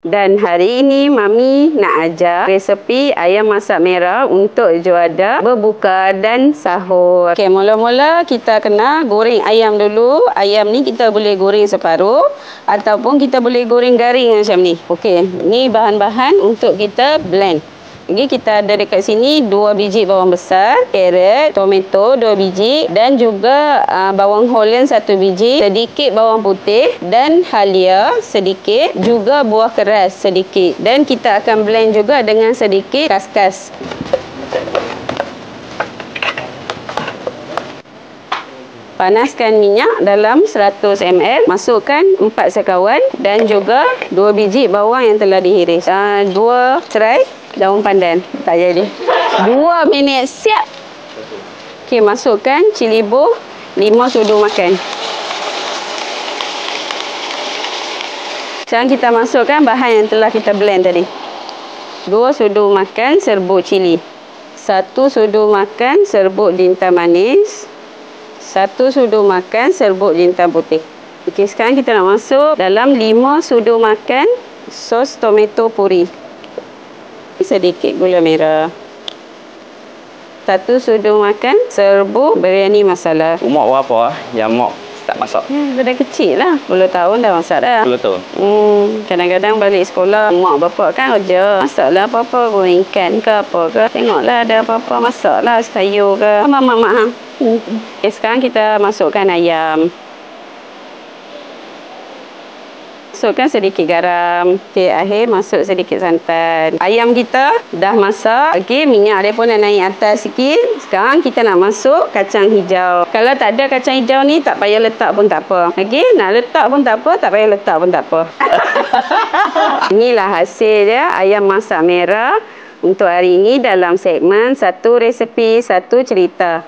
Dan hari ini Mami nak ajar resepi ayam masak merah untuk juada berbuka dan sahur. Okey, mula-mula kita kena goreng ayam dulu. Ayam ni kita boleh goreng separuh ataupun kita boleh goreng garing macam ni. Okey, ni bahan-bahan untuk kita blend. Okey, kita ada dekat sini 2 biji bawang besar, carrot, tomato 2 biji dan juga bawang holland 1 biji, sedikit bawang putih dan halia sedikit, juga buah keras sedikit. Dan kita akan blend juga dengan sedikit kaskas. Panaskan minyak dalam 100 ml. Masukkan 4 sekawan dan juga 2 biji bawang yang telah dihiris. 2 serai daun pandan. Tak jadi. 2 minit siap. Okey, masukkan cili bawang 5 sudu makan. Sekarang kita masukkan bahan yang telah kita blend tadi. 2 sudu makan serbuk cili. 1 sudu makan serbuk jintan manis. 1 sudu makan serbuk jintan putih. Okey, sekarang kita nak masuk dalam 5 sudu makan sos tomato puri. Sedikit gula merah. 1 sudu makan serbuk biryani masala. Umur berapa yang mak tak masak? Dah kecil lah. 10 tahun dah masak dah. 10 tahun? Kadang-kadang balik sekolah, mak bapak kan kerja. Masaklah apa-apa, goreng ikan ke apa ke. Tengoklah ada apa-apa, masaklah sayur ke. Mak. Okay, sekarang kita masukkan ayam. Masukkan sedikit garam. Okey, akhir masuk sedikit santan. Ayam kita dah masak. Okey, minyak dia pun dah naik atas sikit. Sekarang kita nak masuk kacang hijau. Kalau tak ada kacang hijau ni, tak payah letak pun tak apa. Okey, nak letak pun tak apa, tak payah letak pun tak apa. Inilah hasil dia, ayam masak merah untuk hari ini dalam segmen 1 resepi 1 cerita.